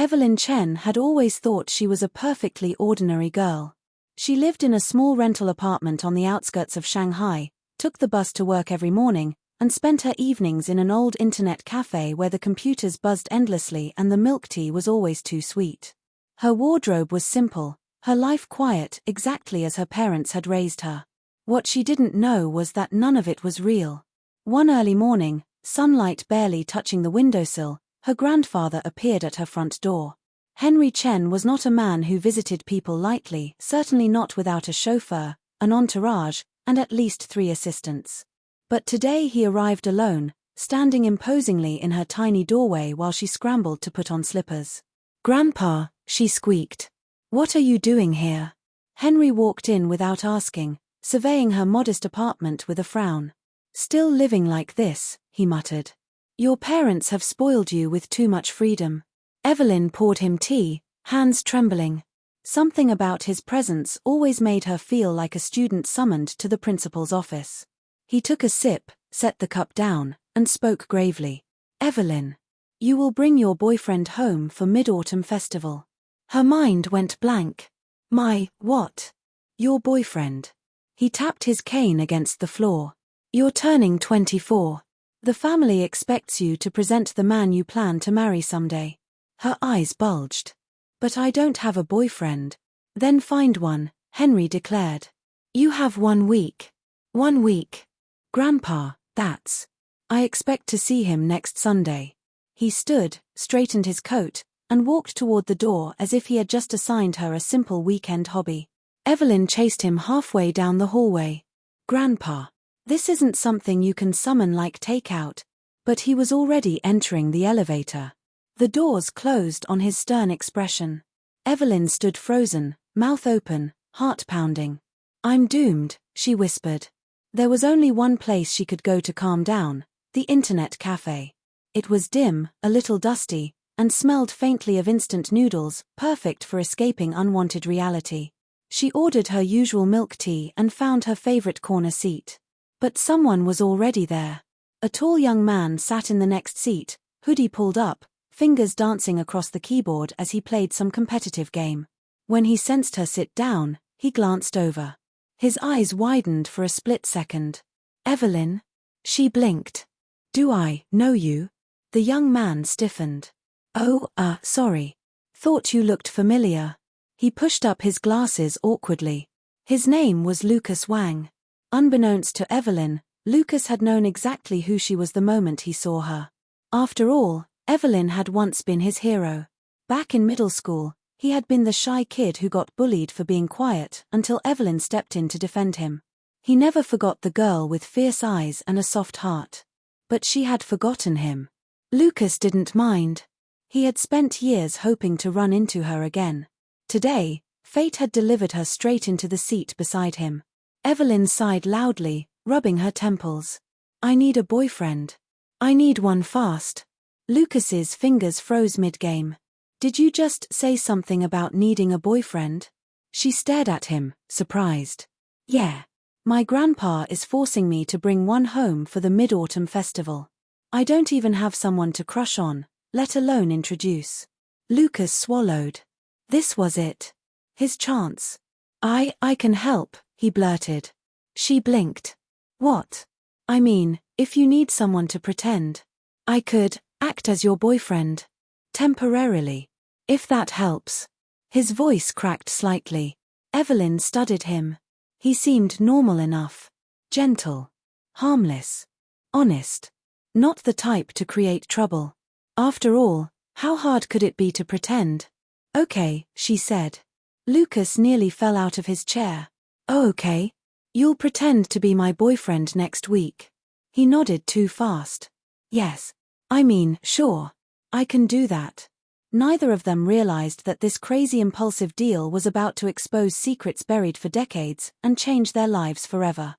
Evelyn Chen had always thought she was a perfectly ordinary girl. She lived in a small rental apartment on the outskirts of Shanghai, took the bus to work every morning, and spent her evenings in an old internet café where the computers buzzed endlessly and the milk tea was always too sweet. Her wardrobe was simple, her life quiet, exactly as her parents had raised her. What she didn't know was that none of it was real. One early morning, sunlight barely touching the windowsill, her grandfather appeared at her front door. Henry Chen was not a man who visited people lightly, certainly not without a chauffeur, an entourage, and at least 3 assistants. But today he arrived alone, standing imposingly in her tiny doorway while she scrambled to put on slippers. "Grandpa," she squeaked. "What are you doing here?" Henry walked in without asking, surveying her modest apartment with a frown. "Still living like this," he muttered. "Your parents have spoiled you with too much freedom." Evelyn poured him tea, hands trembling. Something about his presence always made her feel like a student summoned to the principal's office. He took a sip, set the cup down, and spoke gravely. "Evelyn, you will bring your boyfriend home for Mid-Autumn Festival." Her mind went blank. "My, what? Your boyfriend?" He tapped his cane against the floor. "You're turning 24. The family expects you to present the man you plan to marry someday." Her eyes bulged. "But I don't have a boyfriend." "Then find one," Henry declared. "You have 1 week. 1 week. Grandpa, that's. I expect to see him next Sunday." He stood, straightened his coat, and walked toward the door as if he had just assigned her a simple weekend hobby. Evelyn chased him halfway down the hallway. "Grandpa, this isn't something you can summon like takeout." But he was already entering the elevator. The doors closed on his stern expression. Evelyn stood frozen, mouth open, heart pounding. "I'm doomed," she whispered. There was only one place she could go to calm down, the internet cafe. It was dim, a little dusty, and smelled faintly of instant noodles, perfect for escaping unwanted reality. She ordered her usual milk tea and found her favorite corner seat. But someone was already there. A tall young man sat in the next seat, hoodie pulled up, fingers dancing across the keyboard as he played some competitive game. When he sensed her sit down, he glanced over. His eyes widened for a split second. "Evelyn?" She blinked. "Do I know you?" The young man stiffened. "Oh, sorry. Thought you looked familiar." He pushed up his glasses awkwardly. His name was Lucas Wang. Unbeknownst to Evelyn, Lucas had known exactly who she was the moment he saw her. After all, Evelyn had once been his hero. Back in middle school, he had been the shy kid who got bullied for being quiet until Evelyn stepped in to defend him. He never forgot the girl with fierce eyes and a soft heart. But she had forgotten him. Lucas didn't mind. He had spent years hoping to run into her again. Today, fate had delivered her straight into the seat beside him. Evelyn sighed loudly, rubbing her temples. "I need a boyfriend. I need one fast." Lucas's fingers froze mid-game. "Did you just say something about needing a boyfriend?" She stared at him, surprised. "Yeah. My grandpa is forcing me to bring one home for the Mid-Autumn Festival. I don't even have someone to crush on, let alone introduce." Lucas swallowed. This was it. His chance. I can help," he blurted. She blinked. "What?" "I mean, if you need someone to pretend. I could act as your boyfriend. Temporarily. If that helps." His voice cracked slightly. Evelyn studied him. He seemed normal enough. Gentle. Harmless. Honest. Not the type to create trouble. After all, how hard could it be to pretend? "Okay," she said. Lucas nearly fell out of his chair. "Oh, okay. You'll pretend to be my boyfriend next week." He nodded too fast. "Yes. I mean, sure. I can do that." Neither of them realized that this crazy impulsive deal was about to expose secrets buried for decades and change their lives forever.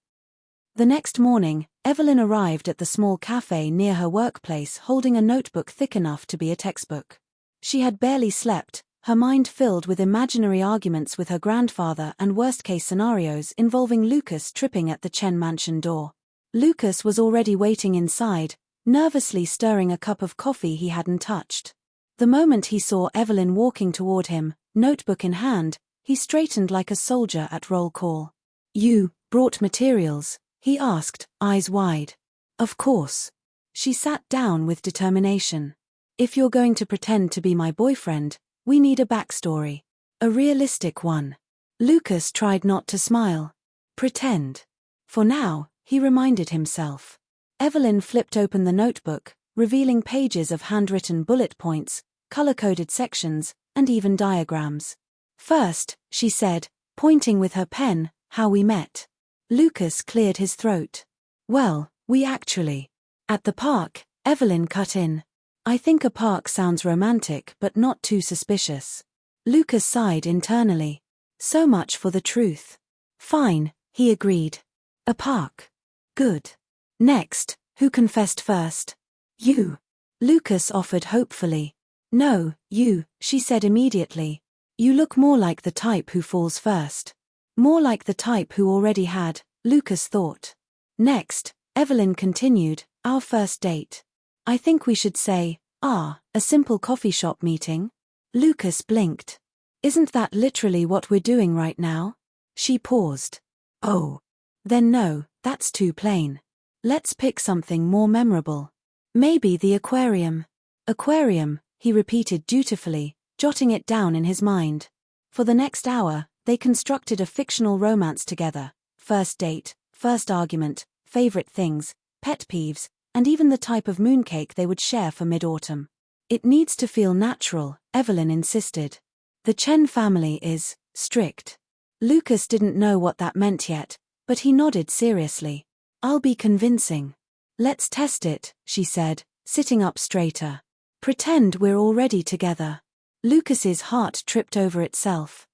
The next morning, Evelyn arrived at the small cafe near her workplace holding a notebook thick enough to be a textbook. She had barely slept, her mind filled with imaginary arguments with her grandfather and worst-case scenarios involving Lucas tripping at the Chen mansion door. Lucas was already waiting inside, nervously stirring a cup of coffee he hadn't touched. The moment he saw Evelyn walking toward him, notebook in hand, he straightened like a soldier at roll call. "You brought materials?" he asked, eyes wide. "Of course." She sat down with determination. "If you're going to pretend to be my boyfriend, we need a backstory. A realistic one." Lucas tried not to smile. Pretend. For now, he reminded himself. Evelyn flipped open the notebook, revealing pages of handwritten bullet points, color-coded sections, and even diagrams. "First," she said, pointing with her pen, "how we met." Lucas cleared his throat. "Well, we actually..." "At the park," Evelyn cut in. "I think a park sounds romantic but not too suspicious." Lucas sighed internally. So much for the truth. "Fine," he agreed. "A park. Good. Next, who confessed first?" "You." Lucas offered hopefully. "No, you," she said immediately. "You look more like the type who falls first." More like the type who already had, Lucas thought. "Next," Evelyn continued, "our first date. I think we should say, a simple coffee shop meeting." Lucas blinked. "Isn't that literally what we're doing right now?" She paused. "Oh. Then no, that's too plain. Let's pick something more memorable. Maybe the aquarium." "Aquarium," he repeated dutifully, jotting it down in his mind. For the next hour, they constructed a fictional romance together. First date, first argument, favorite things, pet peeves, and even the type of mooncake they would share for mid-autumn. "It needs to feel natural," Evelyn insisted. "The Chen family is strict." Lucas didn't know what that meant yet, but he nodded seriously. "I'll be convincing." "Let's test it," she said, sitting up straighter. "Pretend we're already together." Lucas's heart tripped over itself.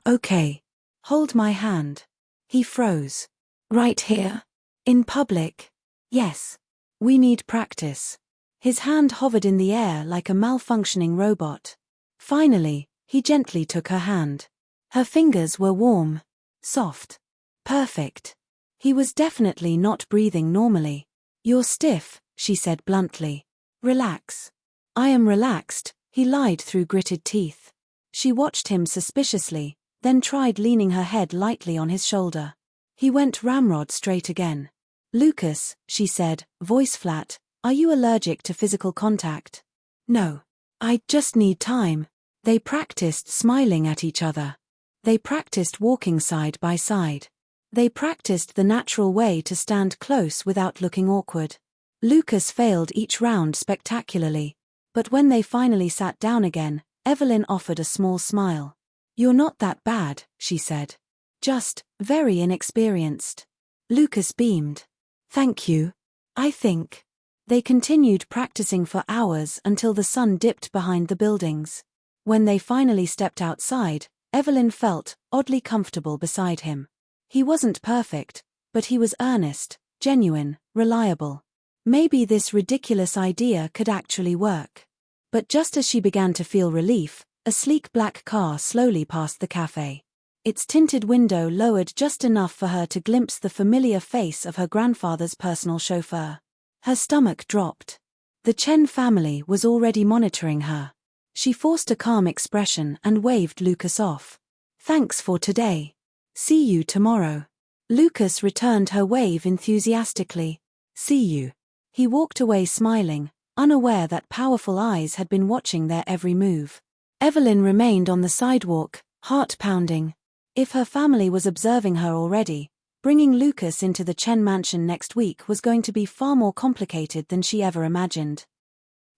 Okay. Hold my hand." He froze. "Right here? In public?" "Yes. We need practice." His hand hovered in the air like a malfunctioning robot. Finally, he gently took her hand. Her fingers were warm. Soft. Perfect. He was definitely not breathing normally. "You're stiff," she said bluntly. "Relax." "I am relaxed," he lied through gritted teeth. She watched him suspiciously, then tried leaning her head lightly on his shoulder. He went ramrod straight again. "Lucas," she said, voice flat, "are you allergic to physical contact?" "No. I just need time." They practiced smiling at each other. They practiced walking side by side. They practiced the natural way to stand close without looking awkward. Lucas failed each round spectacularly. But when they finally sat down again, Evelyn offered a small smile. "You're not that bad," she said. "Just very inexperienced." Lucas beamed. "Thank you. I think." They continued practicing for hours until the sun dipped behind the buildings. When they finally stepped outside, Evelyn felt oddly comfortable beside him. He wasn't perfect, but he was earnest, genuine, reliable. Maybe this ridiculous idea could actually work. But just as she began to feel relief, a sleek black car slowly passed the café. Its tinted window lowered just enough for her to glimpse the familiar face of her grandfather's personal chauffeur. Her stomach dropped. The Chen family was already monitoring her. She forced a calm expression and waved Lucas off. "Thanks for today. See you tomorrow." Lucas returned her wave enthusiastically. "See you." He walked away smiling, unaware that powerful eyes had been watching their every move. Evelyn remained on the sidewalk, heart pounding. If her family was observing her already, bringing Lucas into the Chen mansion next week was going to be far more complicated than she ever imagined.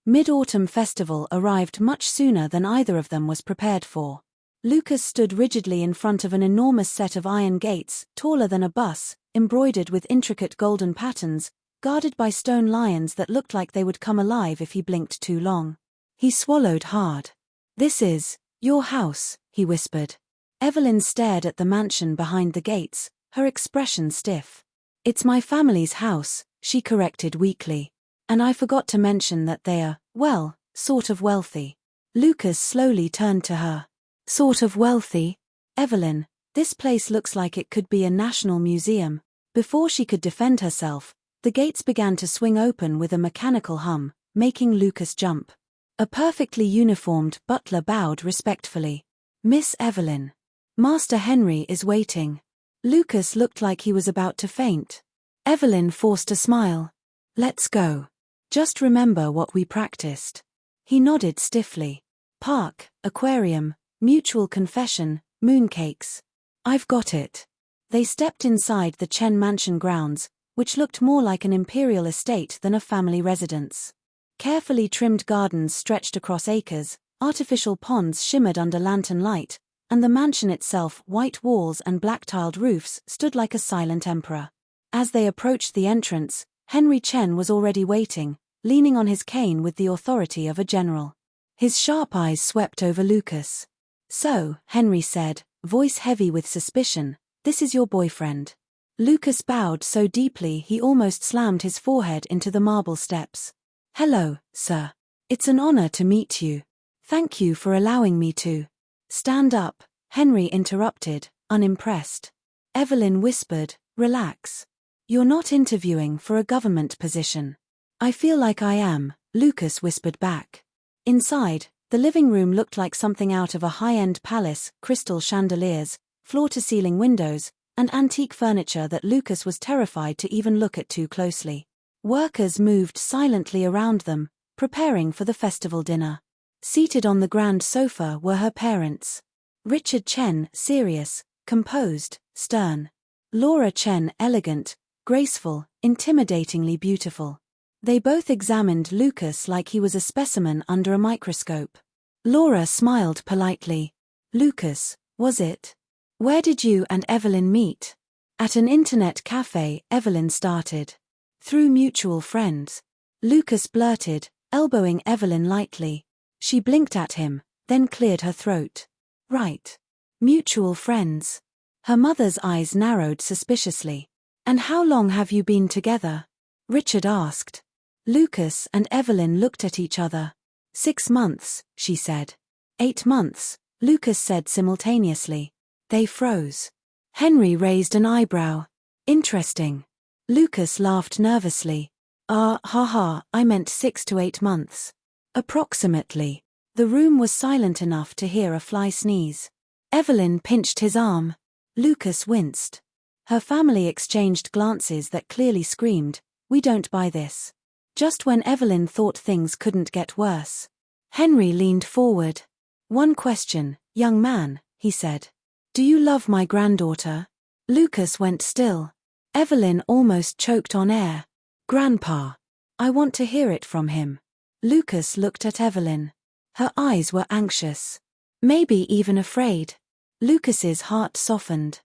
Mid-Autumn Festival arrived much sooner than either of them was prepared for. Lucas stood rigidly in front of an enormous set of iron gates, taller than a bus, embroidered with intricate golden patterns, guarded by stone lions that looked like they would come alive if he blinked too long. He swallowed hard. "This is your house," he whispered. Evelyn stared at the mansion behind the gates, her expression stiff. "It's my family's house," she corrected weakly. "And I forgot to mention that they are, well, sort of wealthy." Lucas slowly turned to her. "Sort of wealthy? Evelyn, this place looks like it could be a national museum." Before she could defend herself, the gates began to swing open with a mechanical hum, making Lucas jump. A perfectly uniformed butler bowed respectfully. Miss Evelyn. Master Henry is waiting. Lucas looked like he was about to faint. Evelyn forced a smile. Let's go. Just remember what we practiced. He nodded stiffly. Park, aquarium, mutual confession, mooncakes. I've got it. They stepped inside the Chen mansion grounds, which looked more like an imperial estate than a family residence. Carefully trimmed gardens stretched across acres, artificial ponds shimmered under lantern light, and the mansion itself, white walls and black-tiled roofs, stood like a silent emperor. As they approached the entrance, Henry Chen was already waiting, leaning on his cane with the authority of a general. His sharp eyes swept over Lucas. So, Henry said, voice heavy with suspicion, this is your boyfriend. Lucas bowed so deeply he almost slammed his forehead into the marble steps. Hello, sir. It's an honor to meet you. Thank you for allowing me to. Stand up, Henry interrupted, unimpressed. Evelyn whispered, relax. You're not interviewing for a government position. I feel like I am, Lucas whispered back. Inside, the living room looked like something out of a high-end palace, crystal chandeliers, floor-to-ceiling windows, and antique furniture that Lucas was terrified to even look at too closely. Workers moved silently around them, preparing for the festival dinner. Seated on the grand sofa were her parents. Richard Chen, serious, composed, stern. Laura Chen, elegant, graceful, intimidatingly beautiful. They both examined Lucas like he was a specimen under a microscope. Laura smiled politely. Lucas, was it? Where did you and Evelyn meet? At an internet café, Evelyn started. Through mutual friends. Lucas blurted, elbowing Evelyn lightly. She blinked at him, then cleared her throat. Right. Mutual friends. Her mother's eyes narrowed suspiciously. And how long have you been together? Richard asked. Lucas and Evelyn looked at each other. 6 months, she said. 8 months, Lucas said simultaneously. They froze. Henry raised an eyebrow. Interesting. Lucas laughed nervously. I meant 6 to 8 months. Approximately. The room was silent enough to hear a fly sneeze. Evelyn pinched his arm. Lucas winced. Her family exchanged glances that clearly screamed, we don't buy this. Just when Evelyn thought things couldn't get worse. Henry leaned forward. One question, young man, he said. Do you love my granddaughter? Lucas went still. Evelyn almost choked on air. Grandpa. I want to hear it from him. Lucas looked at Evelyn. Her eyes were anxious. Maybe even afraid. Lucas's heart softened.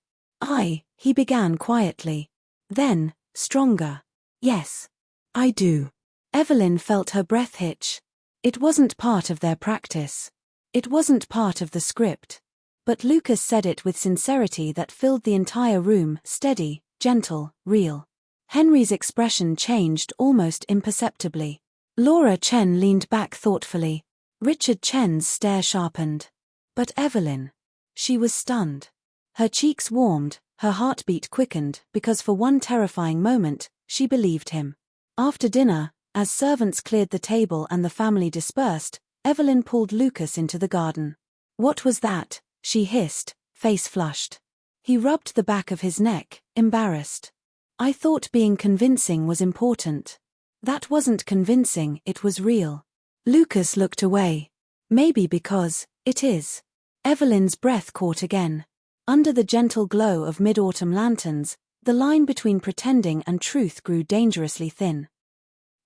He began quietly. Then, stronger. Yes. I do. Evelyn felt her breath hitch. It wasn't part of their practice. It wasn't part of the script. But Lucas said it with sincerity that filled the entire room, steady, gentle, real. Henry's expression changed almost imperceptibly. Laura Chen leaned back thoughtfully. Richard Chen's stare sharpened. But Evelyn. She was stunned. Her cheeks warmed, her heartbeat quickened, because for one terrifying moment, she believed him. After dinner, as servants cleared the table and the family dispersed, Evelyn pulled Lucas into the garden. What was that? She hissed, face flushed. He rubbed the back of his neck, embarrassed. I thought being convincing was important. That wasn't convincing, it was real. Lucas looked away. Maybe because, it is. Evelyn's breath caught again. Under the gentle glow of mid-autumn lanterns, the line between pretending and truth grew dangerously thin.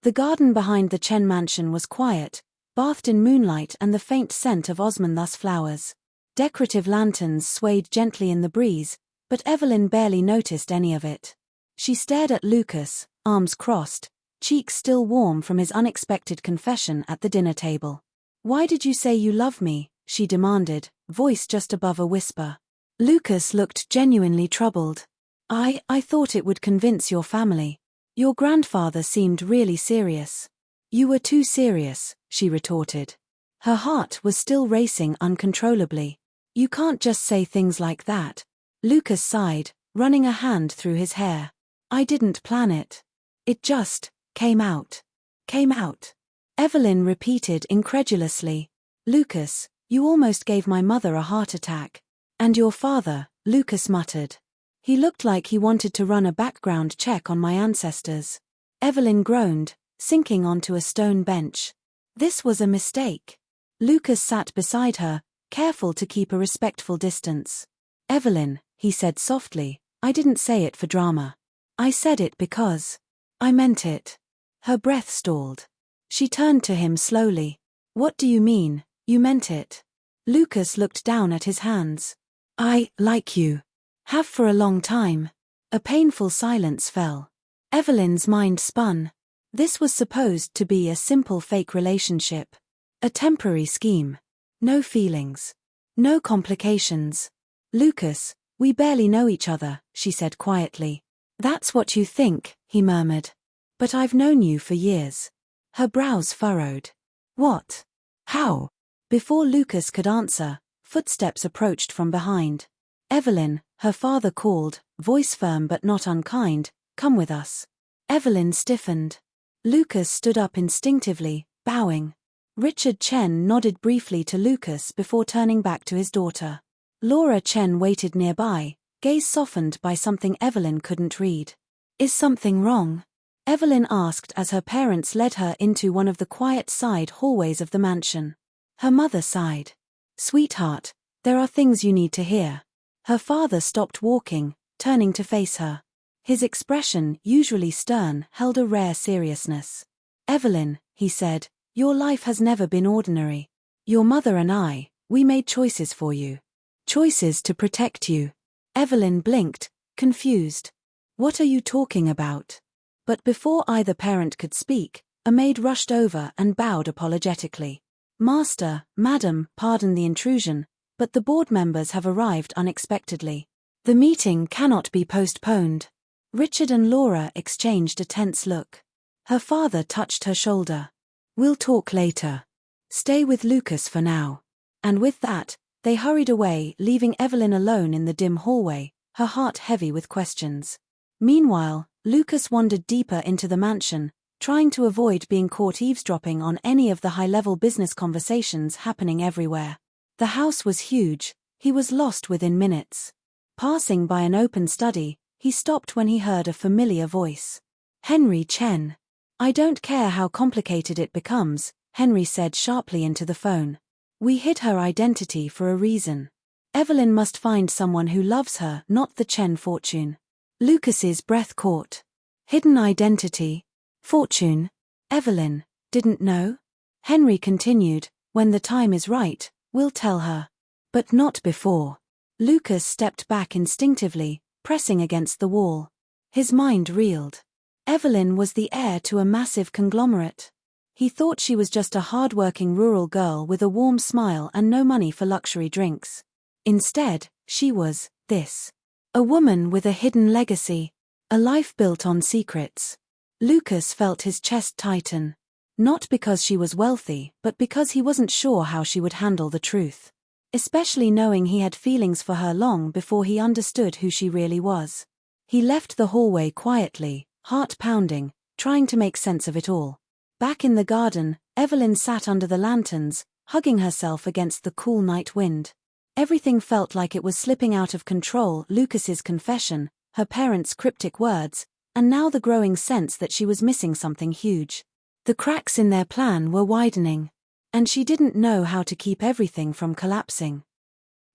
The garden behind the Chen mansion was quiet, bathed in moonlight and the faint scent of osmanthus flowers. Decorative lanterns swayed gently in the breeze, but Evelyn barely noticed any of it. She stared at Lucas, arms crossed, cheeks still warm from his unexpected confession at the dinner table. Why did you say you love me? She demanded, voice just above a whisper. Lucas looked genuinely troubled. I thought it would convince your family. Your grandfather seemed really serious. You were too serious, she retorted. Her heart was still racing uncontrollably. You can't just say things like that. Lucas sighed, running a hand through his hair. I didn't plan it. It just came out. Came out. Evelyn repeated incredulously. Lucas, you almost gave my mother a heart attack. And your father, Lucas muttered. He looked like he wanted to run a background check on my ancestors. Evelyn groaned, sinking onto a stone bench. This was a mistake. Lucas sat beside her, careful to keep a respectful distance. Evelyn, he said softly, I didn't say it for drama. I said it because I meant it. Her breath stalled. She turned to him slowly. What do you mean, you meant it? Lucas looked down at his hands. I like you. Have for a long time. A painful silence fell. Evelyn's mind spun. This was supposed to be a simple fake relationship. A temporary scheme. No feelings. No complications. Lucas, we barely know each other, she said quietly. That's what you think, he murmured. But I've known you for years. Her brows furrowed. What? How? Before Lucas could answer, footsteps approached from behind. Evelyn, her father called, voice firm but not unkind, come with us. Evelyn stiffened. Lucas stood up instinctively, bowing. Richard Chen nodded briefly to Lucas before turning back to his daughter. Laura Chen waited nearby, gaze softened by something Evelyn couldn't read. Is something wrong? Evelyn asked as her parents led her into one of the quiet side hallways of the mansion. Her mother sighed. Sweetheart, there are things you need to hear. Her father stopped walking, turning to face her. His expression, usually stern, held a rare seriousness. Evelyn, he said, your life has never been ordinary. Your mother and I, we made choices for you. Choices to protect you. Evelyn blinked, confused. What are you talking about? But before either parent could speak, a maid rushed over and bowed apologetically. Master, madam, pardon the intrusion, but the board members have arrived unexpectedly. The meeting cannot be postponed. Richard and Laura exchanged a tense look. Her father touched her shoulder. We'll talk later. Stay with Lucas for now. And with that, they hurried away, leaving Evelyn alone in the dim hallway, her heart heavy with questions. Meanwhile, Lucas wandered deeper into the mansion, trying to avoid being caught eavesdropping on any of the high-level business conversations happening everywhere. The house was huge, he was lost within minutes. Passing by an open study, he stopped when he heard a familiar voice. Henry Chen. I don't care how complicated it becomes, Henry said sharply into the phone. We hid her identity for a reason. Evelyn must find someone who loves her, not the Chen fortune. Lucas's breath caught. Hidden identity. Fortune. Evelyn, didn't know? Henry continued, when the time is right, we'll tell her. But not before. Lucas stepped back instinctively, pressing against the wall. His mind reeled. Evelyn was the heir to a massive conglomerate. He thought she was just a hard-working rural girl with a warm smile and no money for luxury drinks. Instead, she was this. A woman with a hidden legacy. A life built on secrets. Lucas felt his chest tighten. Not because she was wealthy, but because he wasn't sure how she would handle the truth. Especially knowing he had feelings for her long before he understood who she really was. He left the hallway quietly, heart pounding, trying to make sense of it all. Back in the garden, Evelyn sat under the lanterns, hugging herself against the cool night wind. Everything felt like it was slipping out of control. Lucas's confession, her parents' cryptic words, and now the growing sense that she was missing something huge. The cracks in their plan were widening, and she didn't know how to keep everything from collapsing.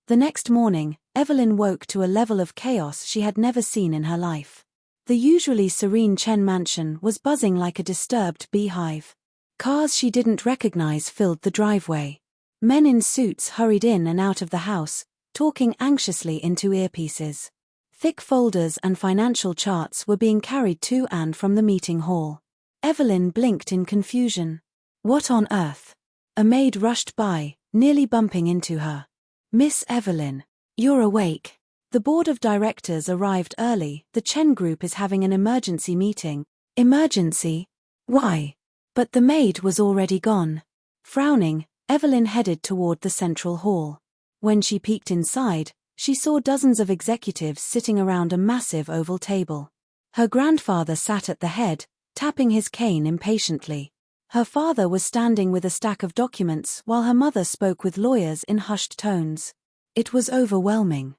The next morning, Evelyn woke to a level of chaos she had never seen in her life. The usually serene Chen mansion was buzzing like a disturbed beehive. Cars she didn't recognize filled the driveway. Men in suits hurried in and out of the house, talking anxiously into earpieces. Thick folders and financial charts were being carried to and from the meeting hall. Evelyn blinked in confusion. What on earth? A maid rushed by, nearly bumping into her. Miss Evelyn, you're awake. The board of directors arrived early. The Chen group is having an emergency meeting. Emergency? Why? But the maid was already gone. Frowning, Evelyn headed toward the central hall. When she peeked inside, she saw dozens of executives sitting around a massive oval table. Her grandfather sat at the head, tapping his cane impatiently. Her father was standing with a stack of documents while her mother spoke with lawyers in hushed tones. It was overwhelming.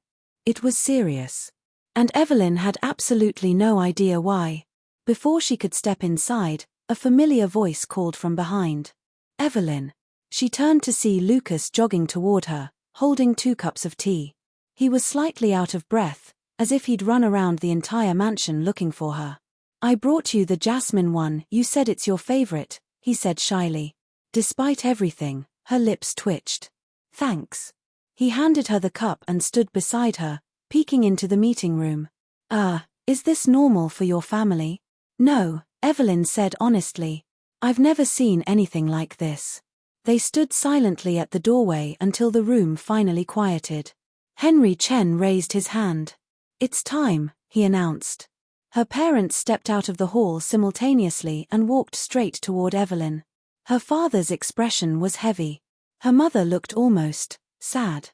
It was serious. And Evelyn had absolutely no idea why. Before she could step inside, a familiar voice called from behind. Evelyn. She turned to see Lucas jogging toward her, holding 2 cups of tea. He was slightly out of breath, as if he'd run around the entire mansion looking for her. I brought you the jasmine one, you said it's your favorite, he said shyly. Despite everything, her lips twitched. Thanks. He handed her the cup and stood beside her, peeking into the meeting room. Is this normal for your family? No, Evelyn said honestly. I've never seen anything like this. They stood silently at the doorway until the room finally quieted. Chen raised his hand. It's time, he announced. Her parents stepped out of the hall simultaneously and walked straight toward Evelyn. Her father's expression was heavy. Her mother looked almost sad.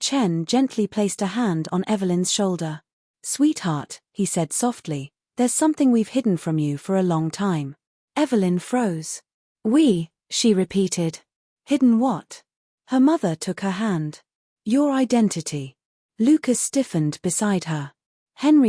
Chen gently placed a hand on Evelyn's shoulder. Sweetheart, he said softly, there's something we've hidden from you for a long time. Evelyn froze. She repeated. Hidden what? Her mother took her hand. Your identity. Lucas stiffened beside her.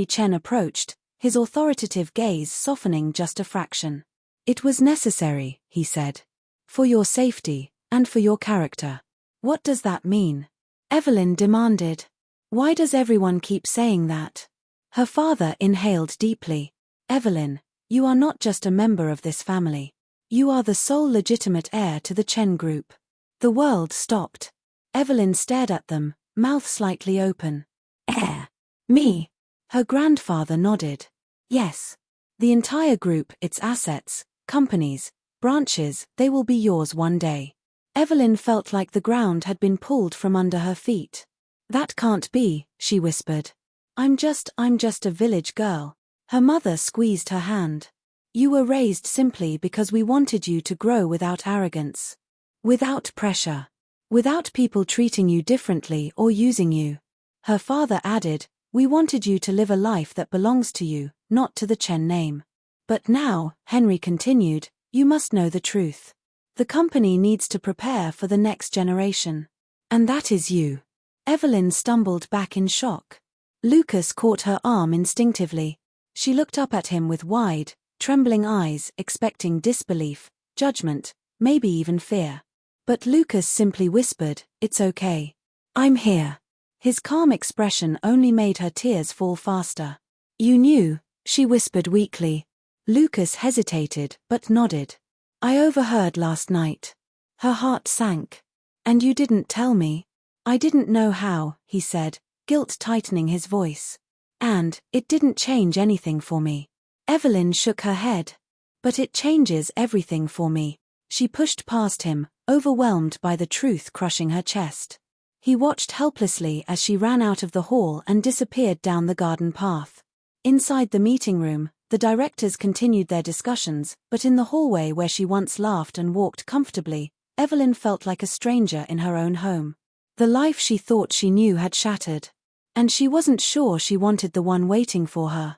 Chen approached, his authoritative gaze softening just a fraction. It was necessary, he said. For your safety, and for your character. What does that mean? Evelyn demanded. Why does everyone keep saying that? Her father inhaled deeply. Evelyn, you are not just a member of this family. You are the sole legitimate heir to the Chen group. The world stopped. Evelyn stared at them, mouth slightly open. Heir? Me? Her grandfather nodded. Yes. The entire group, its assets, companies, branches, they will be yours one day. Evelyn felt like the ground had been pulled from under her feet. That can't be, she whispered. I'm just a village girl. Her mother squeezed her hand. You were raised simply because we wanted you to grow without arrogance. Without pressure. Without people treating you differently or using you. Her father added, we wanted you to live a life that belongs to you, not to the Chen name. But now, Henry continued, you must know the truth. The company needs to prepare for the next generation. And that is you. Evelyn stumbled back in shock. Lucas caught her arm instinctively. She looked up at him with wide, trembling eyes, expecting disbelief, judgment, maybe even fear. But Lucas simply whispered, it's okay. I'm here. His calm expression only made her tears fall faster. You knew, she whispered weakly. Lucas hesitated, but nodded. I overheard last night. Her heart sank. And you didn't tell me? I didn't know how, he said, guilt tightening his voice. And, it didn't change anything for me. Evelyn shook her head. But it changes everything for me. She pushed past him, overwhelmed by the truth crushing her chest. He watched helplessly as she ran out of the hall and disappeared down the garden path. Inside the meeting room, the directors continued their discussions, but in the hallway where she once laughed and walked comfortably, Evelyn felt like a stranger in her own home. The life she thought she knew had shattered. And she wasn't sure she wanted the one waiting for her.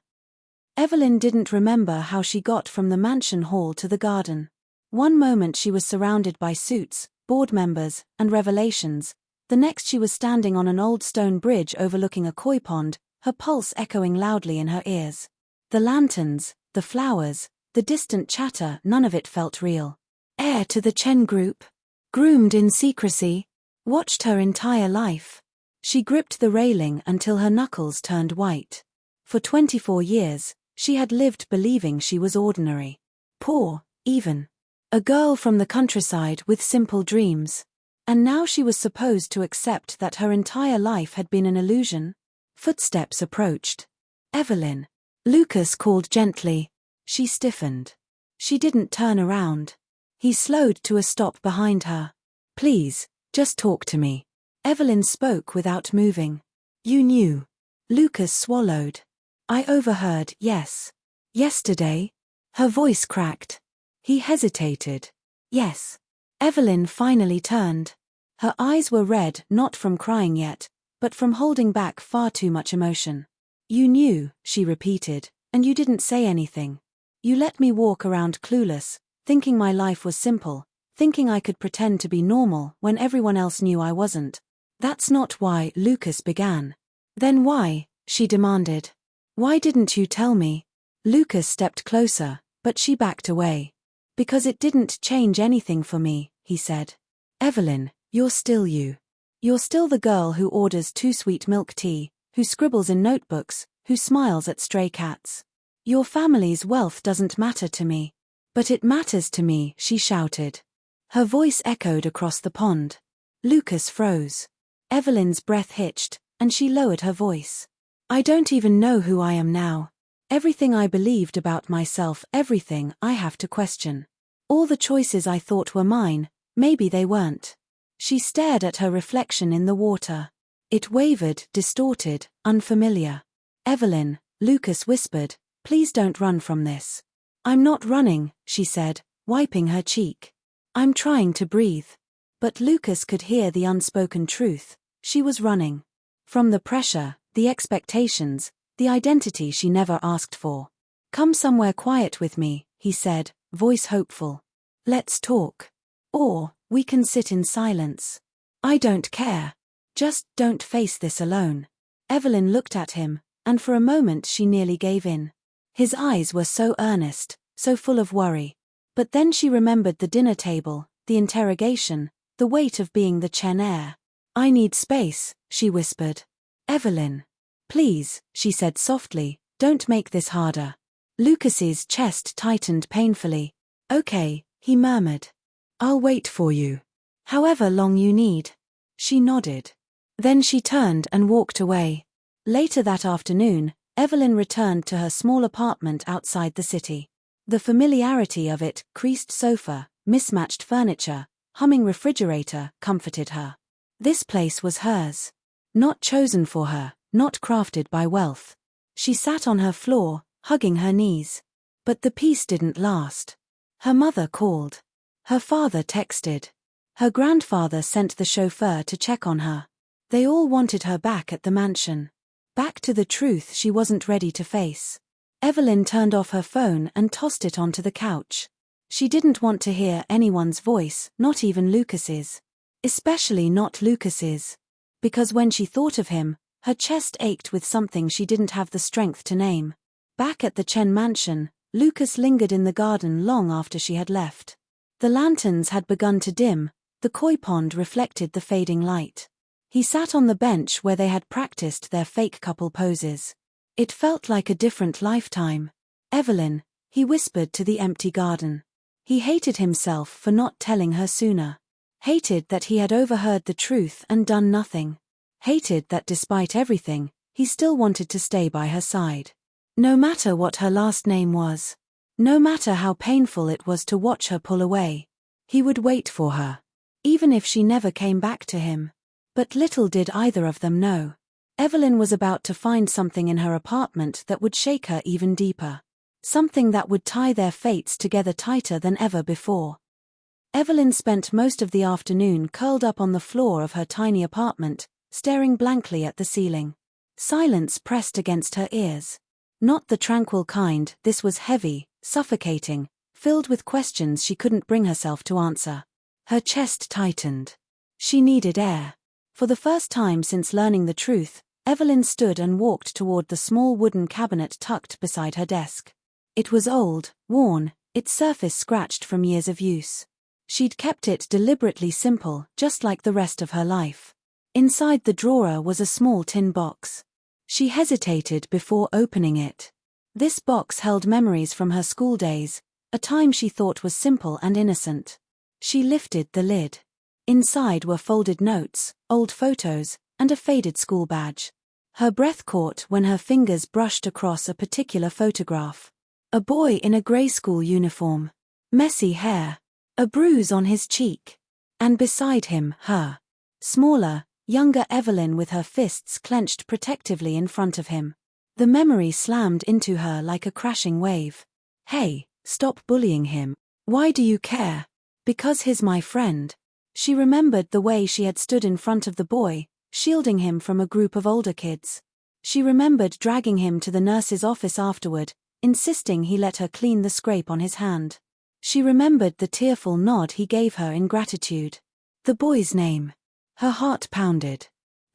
Evelyn didn't remember how she got from the mansion hall to the garden. One moment she was surrounded by suits, board members, and revelations. The next she was standing on an old stone bridge overlooking a koi pond, her pulse echoing loudly in her ears. The lanterns, the flowers, the distant chatter, none of it felt real. Heir to the Chen group? Groomed in secrecy? Watched her entire life. She gripped the railing until her knuckles turned white. For 24 years, she had lived believing she was ordinary. Poor, even. A girl from the countryside with simple dreams. And now she was supposed to accept that her entire life had been an illusion? Footsteps approached. Evelyn. Lucas called gently. She stiffened. She didn't turn around. He slowed to a stop behind her. Please, just talk to me. Evelyn spoke without moving. You knew. Lucas swallowed. I overheard, yes. Yesterday? Her voice cracked. He hesitated. Yes. Evelyn finally turned. Her eyes were red, not from crying yet, but from holding back far too much emotion. You knew, she repeated, and you didn't say anything. You let me walk around clueless, thinking my life was simple, thinking I could pretend to be normal when everyone else knew I wasn't. That's not why, Lucas began. Then why? She demanded. Why didn't you tell me? Lucas stepped closer, but she backed away. Because it didn't change anything for me, he said. Evelyn, you're still you. You're still the girl who orders 2 sweet milk tea, who scribbles in notebooks, who smiles at stray cats. Your family's wealth doesn't matter to me. But it matters to me, she shouted. Her voice echoed across the pond. Lucas froze. Evelyn's breath hitched, and she lowered her voice. I don't even know who I am now. Everything I believed about myself, everything I have to question. All the choices I thought were mine, maybe they weren't. She stared at her reflection in the water. It wavered, distorted, unfamiliar. Evelyn, Lucas whispered, please don't run from this. I'm not running, she said, wiping her cheek. I'm trying to breathe. But Lucas could hear the unspoken truth. She was running. From the pressure, the expectations, the identity she never asked for. Come somewhere quiet with me, he said, voice hopeful. Let's talk. Or, we can sit in silence. I don't care. Just don't face this alone. Evelyn looked at him, and for a moment she nearly gave in. His eyes were so earnest, so full of worry. But then she remembered the dinner table, the interrogation, the weight of being the Chen heir. I need space, she whispered. Evelyn. Please, she said softly, don't make this harder. Lucas's chest tightened painfully. Okay, he murmured. I'll wait for you. However long you need. She nodded. Then she turned and walked away. Later that afternoon, Evelyn returned to her small apartment outside the city. The familiarity of it, creased sofa, mismatched furniture, humming refrigerator, comforted her. This place was hers. Not chosen for her, not crafted by wealth. She sat on her floor, hugging her knees. But the peace didn't last. Her mother called. Her father texted. Her grandfather sent the chauffeur to check on her. They all wanted her back at the mansion. Back to the truth she wasn't ready to face. Evelyn turned off her phone and tossed it onto the couch. She didn't want to hear anyone's voice, not even Lucas's. Especially not Lucas's. Because when she thought of him, her chest ached with something she didn't have the strength to name. Back at the Chen mansion, Lucas lingered in the garden long after she had left. The lanterns had begun to dim, the koi pond reflected the fading light. He sat on the bench where they had practiced their fake couple poses. It felt like a different lifetime. Evelyn, he whispered to the empty garden. He hated himself for not telling her sooner. Hated that he had overheard the truth and done nothing. Hated that despite everything, he still wanted to stay by her side. No matter what her last name was. No matter how painful it was to watch her pull away. He would wait for her. Even if she never came back to him. But little did either of them know. Evelyn was about to find something in her apartment that would shake her even deeper. Something that would tie their fates together tighter than ever before. Evelyn spent most of the afternoon curled up on the floor of her tiny apartment, staring blankly at the ceiling. Silence pressed against her ears. Not the tranquil kind, this was heavy, suffocating, filled with questions she couldn't bring herself to answer. Her chest tightened. She needed air. For the first time since learning the truth, Evelyn stood and walked toward the small wooden cabinet tucked beside her desk. It was old, worn, its surface scratched from years of use. She'd kept it deliberately simple, just like the rest of her life. Inside the drawer was a small tin box. She hesitated before opening it. This box held memories from her school days, a time she thought was simple and innocent. She lifted the lid. Inside were folded notes, old photos, and a faded school badge. Her breath caught when her fingers brushed across a particular photograph. A boy in a grey school uniform. Messy hair. A bruise on his cheek. And beside him, her. Smaller, younger Evelyn with her fists clenched protectively in front of him. The memory slammed into her like a crashing wave. Hey, stop bullying him. Why do you care? Because he's my friend. She remembered the way she had stood in front of the boy, shielding him from a group of older kids. She remembered dragging him to the nurse's office afterward, insisting he let her clean the scrape on his hand. She remembered the tearful nod he gave her in gratitude. The boy's name. Her heart pounded.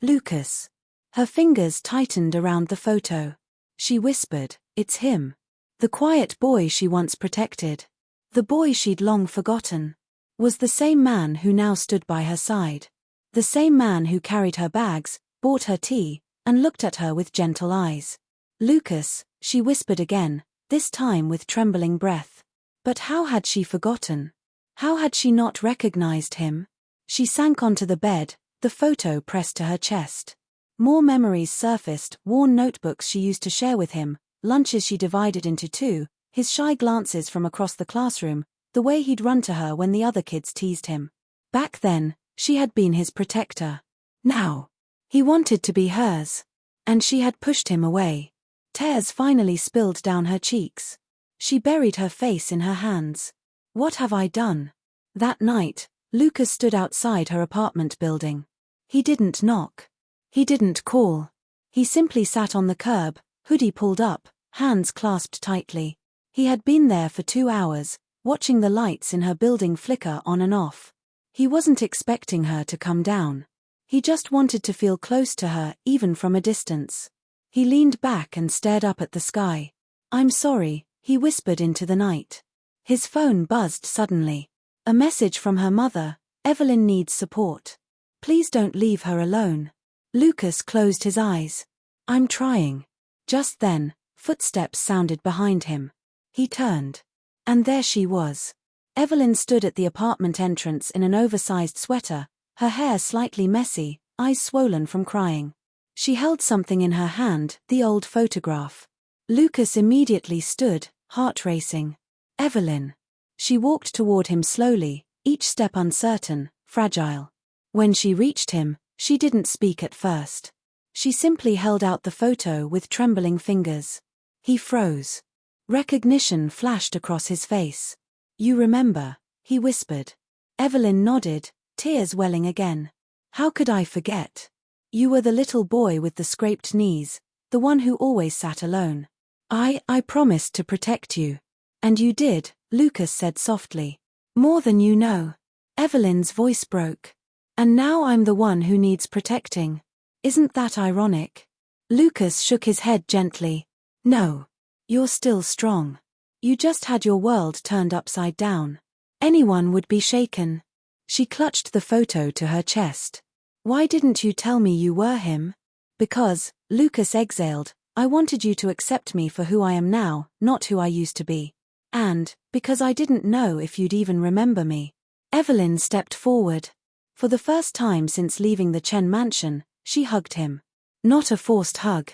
Lucas. Her fingers tightened around the photo. She whispered, "It's him." The quiet boy she once protected. The boy she'd long forgotten. Was the same man who now stood by her side. The same man who carried her bags, bought her tea, and looked at her with gentle eyes. "Lucas," she whispered again, this time with trembling breath. But how had she forgotten? How had she not recognized him? She sank onto the bed, the photo pressed to her chest. More memories surfaced, worn notebooks she used to share with him, lunches she divided into two, his shy glances from across the classroom, the way he'd run to her when the other kids teased him. Back then, she had been his protector. Now, he wanted to be hers. And she had pushed him away. Tears finally spilled down her cheeks. She buried her face in her hands. What have I done? That night, Lucas stood outside her apartment building. He didn't knock. He didn't call. He simply sat on the curb, hoodie pulled up, hands clasped tightly. He had been there for 2 hours, watching the lights in her building flicker on and off. He wasn't expecting her to come down. He just wanted to feel close to her, even from a distance. He leaned back and stared up at the sky. "I'm sorry," he whispered into the night. His phone buzzed suddenly. A message from her mother, "Evelyn needs support. Please don't leave her alone." Lucas closed his eyes. "I'm trying." Just then, footsteps sounded behind him. He turned. And there she was. Evelyn stood at the apartment entrance in an oversized sweater, her hair slightly messy, eyes swollen from crying. She held something in her hand, the old photograph. Lucas immediately stood, heart racing. "Evelyn." She walked toward him slowly, each step uncertain, fragile. When she reached him, she didn't speak at first. She simply held out the photo with trembling fingers. He froze. Recognition flashed across his face. "You remember," he whispered. Evelyn nodded, tears welling again. "How could I forget? You were the little boy with the scraped knees, the one who always sat alone. I promised to protect you. And you did," Lucas said softly. "More than you know." Evelyn's voice broke. "And now I'm the one who needs protecting. Isn't that ironic?" Lucas shook his head gently. "No. You're still strong. You just had your world turned upside down. Anyone would be shaken." She clutched the photo to her chest. "Why didn't you tell me you were him?" "Because," Lucas exhaled, "I wanted you to accept me for who I am now, not who I used to be. And, because I didn't know if you'd even remember me." Evelyn stepped forward. For the first time since leaving the Chen mansion, she hugged him. Not a forced hug.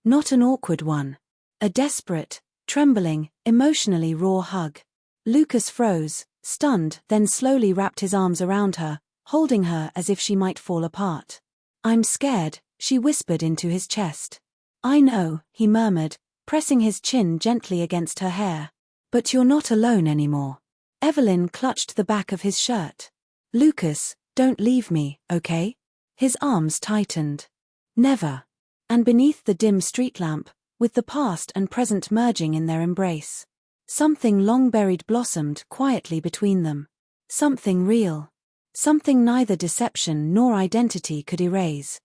Not an awkward one. A desperate, trembling, emotionally raw hug. Lucas froze, stunned, then slowly wrapped his arms around her, holding her as if she might fall apart. "I'm scared," she whispered into his chest. "I know," he murmured, pressing his chin gently against her hair. "But you're not alone anymore." Evelyn clutched the back of his shirt. "Lucas, don't leave me, okay?" His arms tightened. "Never." And beneath the dim street lamp, with the past and present merging in their embrace, something long buried blossomed quietly between them. Something real. Something neither deception nor identity could erase.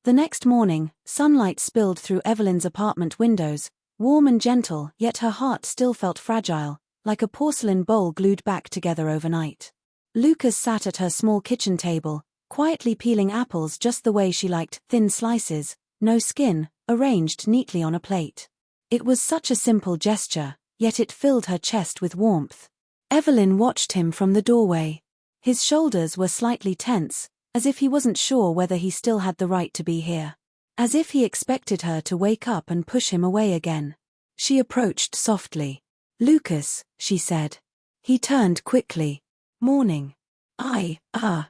The next morning, sunlight spilled through Evelyn's apartment windows, warm and gentle, yet her heart still felt fragile, like a porcelain bowl glued back together overnight. Lucas sat at her small kitchen table, quietly peeling apples just the way she liked, thin slices, no skin, arranged neatly on a plate. It was such a simple gesture, yet it filled her chest with warmth. Evelyn watched him from the doorway. His shoulders were slightly tense, as if he wasn't sure whether he still had the right to be here. As if he expected her to wake up and push him away again. She approached softly. "Lucas," she said. He turned quickly. "Morning. I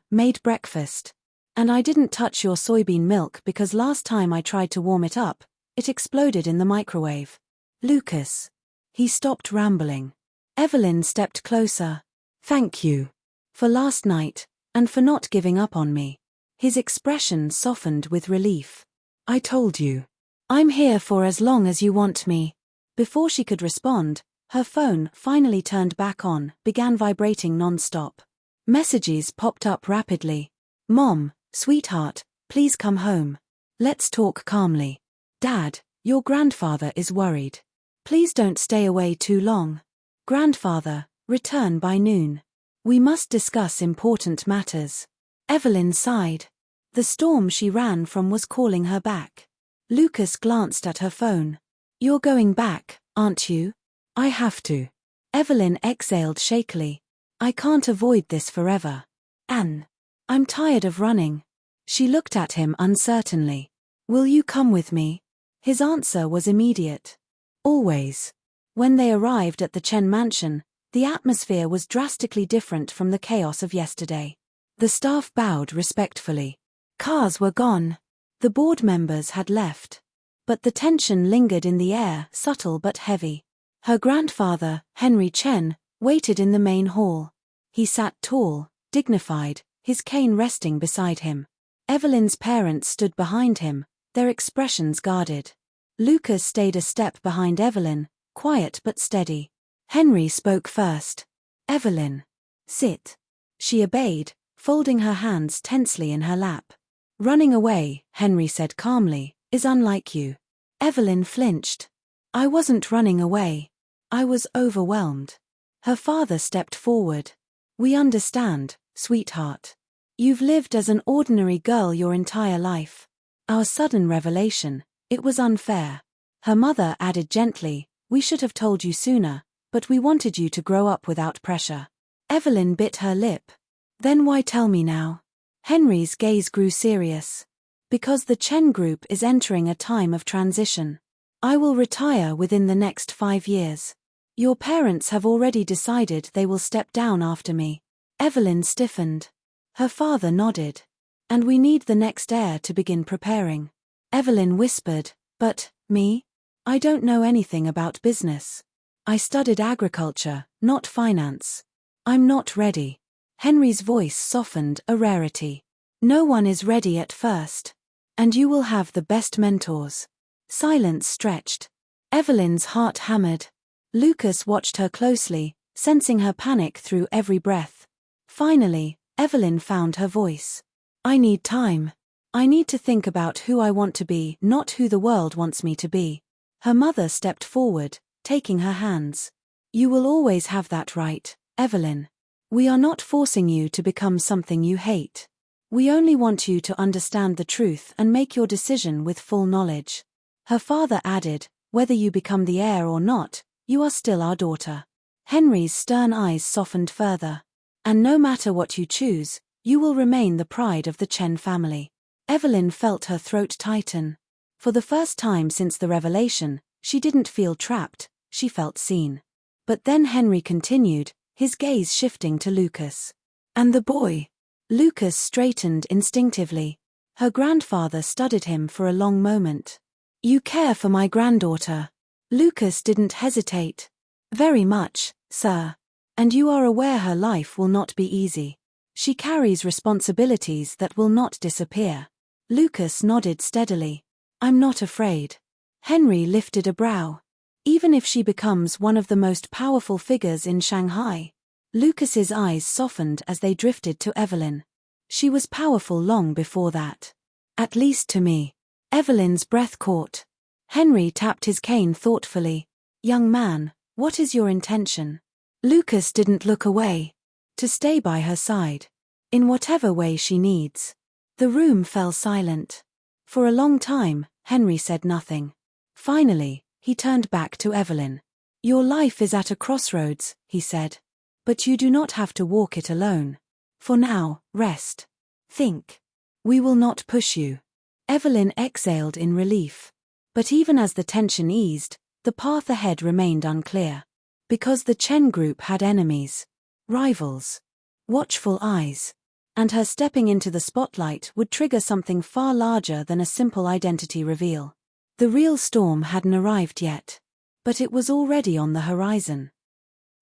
made breakfast. And I didn't touch your soybean milk because last time I tried to warm it up, it exploded in the microwave." "Lucas." He stopped rambling. Evelyn stepped closer. "Thank you. For last night, and for not giving up on me." His expression softened with relief. "I told you. I'm here for as long as you want me." Before she could respond, Her phone, finally turned back on, began vibrating non-stop. Messages popped up rapidly. Mom, sweetheart, please come home. Let's talk calmly. Dad, your grandfather is worried. Please don't stay away too long. Grandfather, return by noon. We must discuss important matters. Evelyn sighed. The storm she ran from was calling her back. Lucas glanced at her phone. You're going back, aren't you? I have to. Evelyn exhaled shakily. I can't avoid this forever. Anne. I'm tired of running. She looked at him uncertainly. Will you come with me? His answer was immediate. Always. When they arrived at the Chen mansion, the atmosphere was drastically different from the chaos of yesterday. The staff bowed respectfully. Cars were gone. The board members had left. But the tension lingered in the air, subtle but heavy. Her grandfather, Henry Chen, waited in the main hall. He sat tall, dignified, his cane resting beside him. Evelyn's parents stood behind him, their expressions guarded. Lucas stayed a step behind Evelyn, quiet but steady. Henry spoke first. Evelyn. Sit. She obeyed, folding her hands tensely in her lap. Running away, Henry said calmly, is unlike you. Evelyn flinched. I wasn't running away. I was overwhelmed. Her father stepped forward. We understand, sweetheart. You've lived as an ordinary girl your entire life. Our sudden revelation, it was unfair. Her mother added gently, we should have told you sooner, but we wanted you to grow up without pressure. Evelyn bit her lip. Then why tell me now? Henry's gaze grew serious. Because the Chen group is entering a time of transition. I will retire within the next 5 years. Your parents have already decided they will step down after me. Evelyn stiffened. Her father nodded. And we need the next heir to begin preparing. Evelyn whispered, but, me? I don't know anything about business. I studied agriculture, not finance. I'm not ready. Henry's voice softened, a rarity. No one is ready at first. And you will have the best mentors. Silence stretched. Evelyn's heart hammered. Lucas watched her closely, sensing her panic through every breath. Finally, Evelyn found her voice. I need time. I need to think about who I want to be, not who the world wants me to be. Her mother stepped forward, taking her hands. You will always have that right, Evelyn. We are not forcing you to become something you hate. We only want you to understand the truth and make your decision with full knowledge. Her father added, whether you become the heir or not, you are still our daughter. Henry's stern eyes softened further. And no matter what you choose, you will remain the pride of the Chen family. Evelyn felt her throat tighten. For the first time since the revelation, she didn't feel trapped, she felt seen. But then Henry continued, his gaze shifting to Lucas. And the boy? Lucas straightened instinctively. Her grandfather studied him for a long moment. You care for my granddaughter. Lucas didn't hesitate. Very much, sir. And you are aware her life will not be easy. She carries responsibilities that will not disappear. Lucas nodded steadily. I'm not afraid. Henry lifted a brow. Even if she becomes one of the most powerful figures in Shanghai. Lucas's eyes softened as they drifted to Evelyn. She was powerful long before that. At least to me. Evelyn's breath caught. Henry tapped his cane thoughtfully. Young man, what is your intention? Lucas didn't look away. To stay by her side. In whatever way she needs. The room fell silent. For a long time, Henry said nothing. Finally, he turned back to Evelyn. Your life is at a crossroads, he said. But you do not have to walk it alone. For now, rest. Think. We will not push you. Evelyn exhaled in relief. But even as the tension eased, the path ahead remained unclear. Because the Chen group had enemies. Rivals. Watchful eyes. And her stepping into the spotlight would trigger something far larger than a simple identity reveal. The real storm hadn't arrived yet. But it was already on the horizon.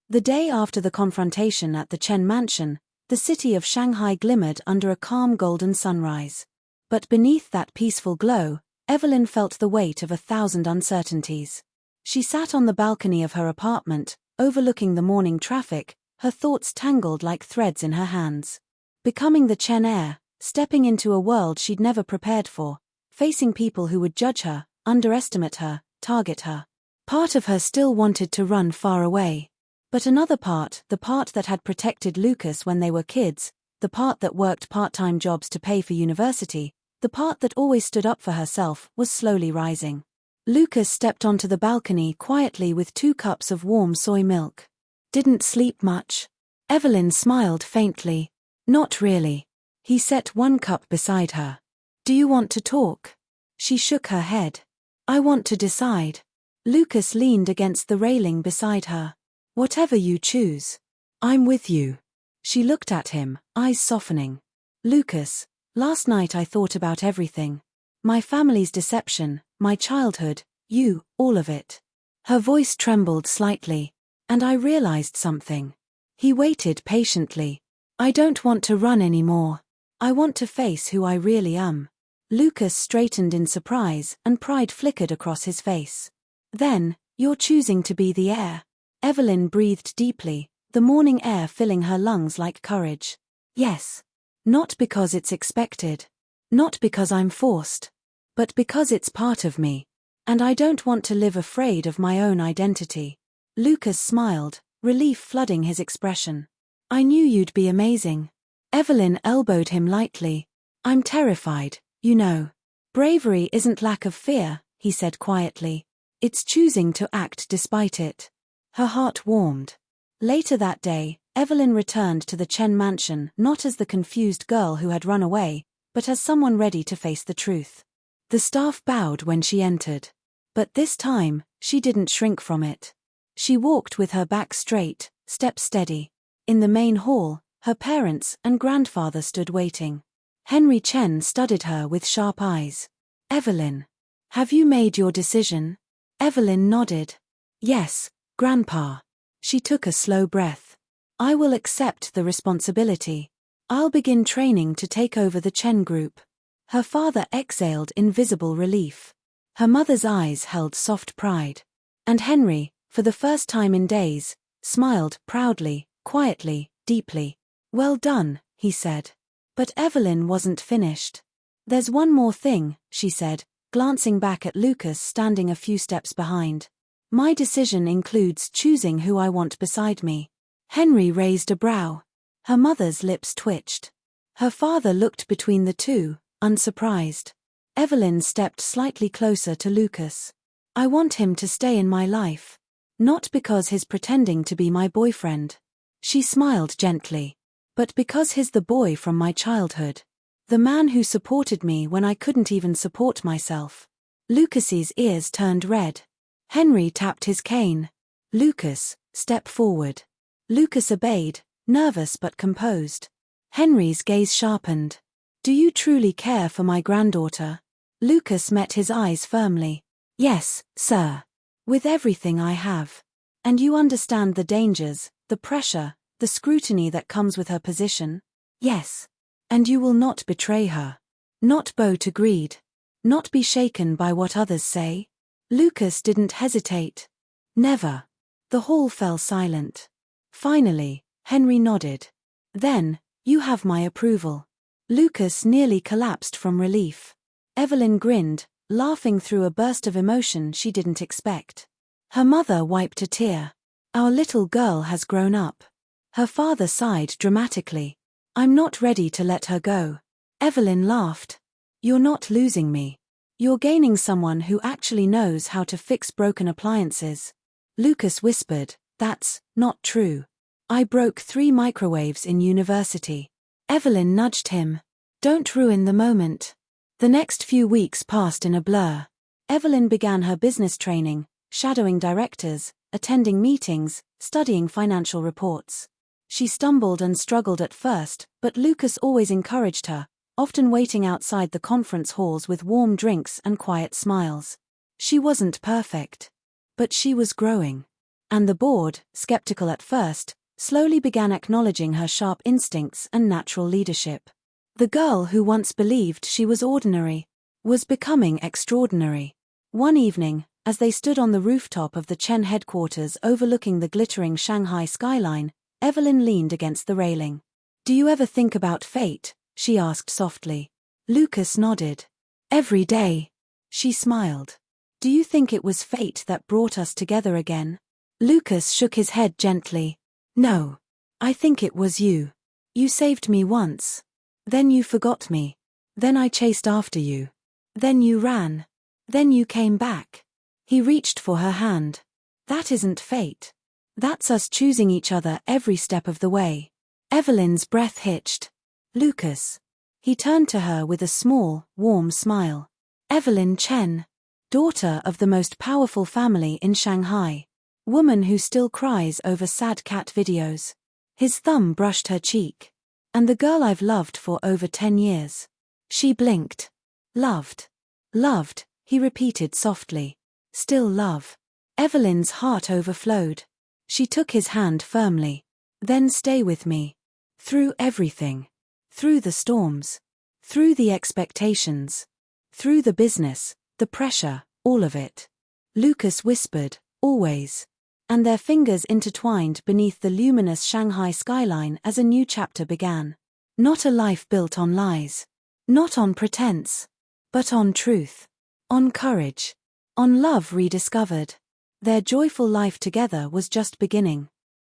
The day after the confrontation at the Chen mansion, the city of Shanghai glimmered under a calm golden sunrise. But beneath that peaceful glow, Evelyn felt the weight of 1,000 uncertainties. She sat on the balcony of her apartment, overlooking the morning traffic, her thoughts tangled like threads in her hands. Becoming the Chen heir, stepping into a world she'd never prepared for, facing people who would judge her, underestimate her, target her. Part of her still wanted to run far away. But another part, the part that had protected Lucas when they were kids, the part that worked part-time jobs to pay for university, the part that always stood up for herself, was slowly rising. Lucas stepped onto the balcony quietly with 2 cups of warm soy milk. Didn't sleep much? Evelyn smiled faintly. Not really. He set 1 cup beside her. Do you want to talk? She shook her head. I want to decide. Lucas leaned against the railing beside her. Whatever you choose. I'm with you. She looked at him, eyes softening. Lucas, last night I thought about everything. My family's deception, my childhood, you, all of it. Her voice trembled slightly. And I realized something. He waited patiently. I don't want to run anymore. I want to face who I really am. Lucas straightened in surprise, and pride flickered across his face. Then, you're choosing to be the heir. Evelyn breathed deeply, the morning air filling her lungs like courage. Yes. Not because it's expected. Not because I'm forced. But because it's part of me. And I don't want to live afraid of my own identity. Lucas smiled, relief flooding his expression. I knew you'd be amazing. Evelyn elbowed him lightly. I'm terrified, you know. Bravery isn't lack of fear, he said quietly. It's choosing to act despite it. Her heart warmed. Later that day, Evelyn returned to the Chen mansion not as the confused girl who had run away, but as someone ready to face the truth. The staff bowed when she entered. But this time, she didn't shrink from it. She walked with her back straight, step steady. In the main hall, her parents and grandfather stood waiting. Henry Chen studied her with sharp eyes. Evelyn. Have you made your decision? Evelyn nodded. Yes, Grandpa. She took a slow breath. I will accept the responsibility. I'll begin training to take over the Chen group. Her father exhaled in visible relief. Her mother's eyes held soft pride. And Henry, for the first time in days, smiled proudly, quietly, deeply. Well done, he said. But Evelyn wasn't finished. There's one more thing, she said, glancing back at Lucas standing a few steps behind. My decision includes choosing who I want beside me. Henry raised a brow. Her mother's lips twitched. Her father looked between the two, unsurprised. Evelyn stepped slightly closer to Lucas. I want him to stay in my life. Not because he's pretending to be my boyfriend. She smiled gently. But because he's the boy from my childhood. The man who supported me when I couldn't even support myself. Lucas's ears turned red. Henry tapped his cane. Lucas, step forward. Lucas obeyed, nervous but composed. Henry's gaze sharpened. Do you truly care for my granddaughter? Lucas met his eyes firmly. Yes, sir. With everything I have. And you understand the dangers, the pressure, the scrutiny that comes with her position? Yes. And you will not betray her. Not bow to greed. Not be shaken by what others say? Lucas didn't hesitate. Never. The hall fell silent. Finally, Henry nodded. Then, you have my approval. Lucas nearly collapsed from relief. Evelyn grinned, laughing through a burst of emotion she didn't expect. Her mother wiped a tear. Our little girl has grown up. Her father sighed dramatically. I'm not ready to let her go. Evelyn laughed. You're not losing me. You're gaining someone who actually knows how to fix broken appliances. Lucas whispered, that's not true. I broke 3 microwaves in university. Evelyn nudged him. Don't ruin the moment. The next few weeks passed in a blur. Evelyn began her business training, shadowing directors, attending meetings, studying financial reports. She stumbled and struggled at first, but Lucas always encouraged her, often waiting outside the conference halls with warm drinks and quiet smiles. She wasn't perfect. But she was growing. And the board, skeptical at first, slowly began acknowledging her sharp instincts and natural leadership. The girl who once believed she was ordinary was becoming extraordinary. One evening, As they stood on the rooftop of the Chen headquarters overlooking the glittering Shanghai skyline, Evelyn leaned against the railing. "Do you ever think about fate?" she asked softly. Lucas nodded. "Every day." She smiled. "Do you think it was fate that brought us together again?" Lucas shook his head gently. "No. I think it was you. You saved me once. Then you forgot me. Then I chased after you. Then you ran. Then you came back." He reached for her hand. "That isn't fate. That's us choosing each other every step of the way." Evelyn's breath hitched. "Lucas." He turned to her with a small, warm smile. "Evelyn Chen. Daughter of the most powerful family in Shanghai. Woman who still cries over sad cat videos." His thumb brushed her cheek. "And the girl I've loved for over 10 years. She blinked. "Loved. Loved," he repeated softly. "Still love." Evelyn's heart overflowed. She took his hand firmly. "Then stay with me. Through everything. Through the storms. Through the expectations. Through the business, the pressure, all of it." Lucas whispered, "Always." And their fingers intertwined beneath the luminous Shanghai skyline as a new chapter began. Not a life built on lies. Not on pretense. But on truth. On courage. On love rediscovered. Their joyful life together was just beginning.